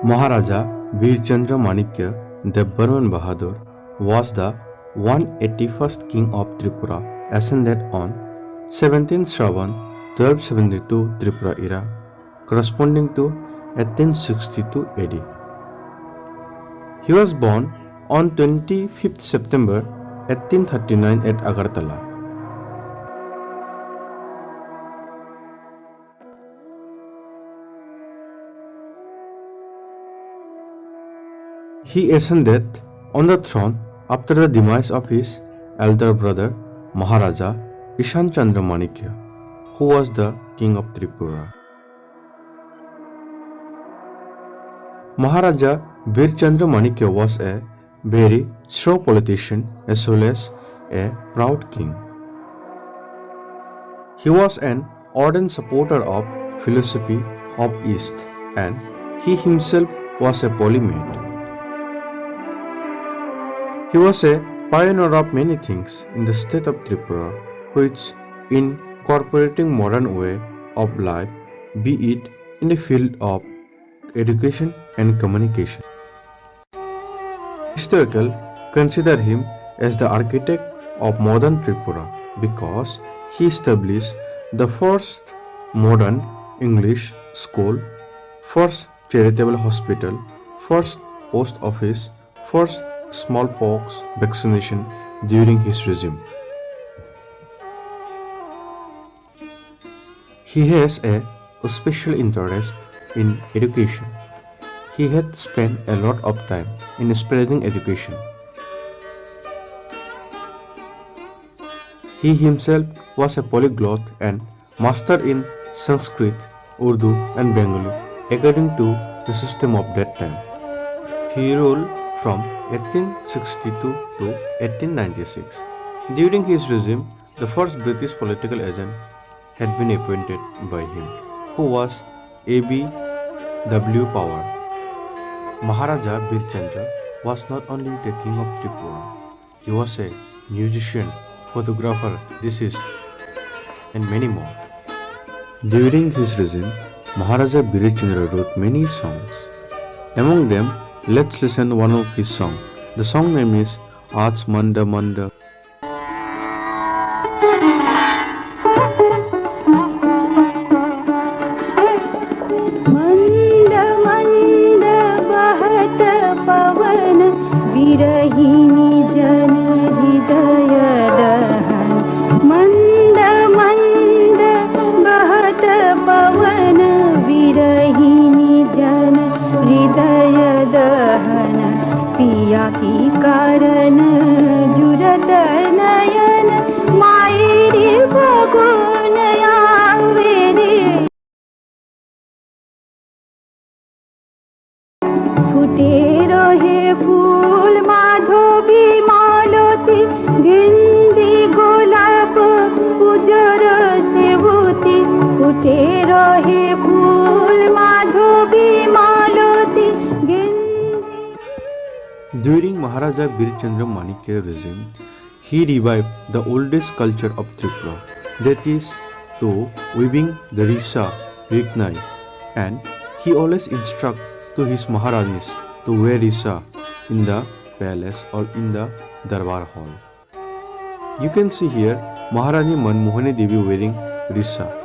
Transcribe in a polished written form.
Maharaja Veerchandra Manikya Devbarman Bahadur was the 181st king of Tripura, ascended on 17th Shravan 1272 Tripura era, corresponding to 1862 AD. He was born on 25th September 1839 at Agartala. He ascended on the throne after the demise of his elder brother Maharaja Ishan Chandra Manikya, who was the king of Tripura. Maharaja Veerchandra Manikya was a very shrewd politician as well as a proud king. He was an ardent supporter of philosophy of East, and he himself was a polymath. He was a pioneer of many things in the state of Tripura, which incorporating modern way of life, be it in the field of education and communication. Historical consider him as the architect of modern Tripura because he established the first modern English school, first charitable hospital, first post office, first smallpox vaccination during his regime. He has a special interest in education. He had spent a lot of time in spreading education. He himself was a polyglot and master in Sanskrit, Urdu and Bengali according to the system of that time. He ruled from 1862 to 1896. During his regime, the first British political agent had been appointed by him, who was A.B. W. Power. Maharaja Veerchandra was not only the king of Tripura, he was a musician, photographer, lyricist, and many more. During his regime, Maharaja Veerchandra wrote many songs. Among them, let's listen one of his songs. The song name is Aaj Manda Manda. Manda manda bahat pavan virahini jan hridaya dahan. Manda manda bahat pavan virahini jan hridaya दहन पिया की कारण जुरत नयन मायरी बगुन आवेरे फुटे रहे फूल माधवी मालती गेंदी गोलाप उजर सेवती फुटे रहे फूल माधवी मालती During Maharaja Veerchandra Manikya regime, he revived the oldest culture of Tripura, that is, to weaving the risa, rignai, and he always instruct to his Maharanis to wear risa in the palace or in the Darbar hall. You can see here Maharani Manmohani Devi wearing risa.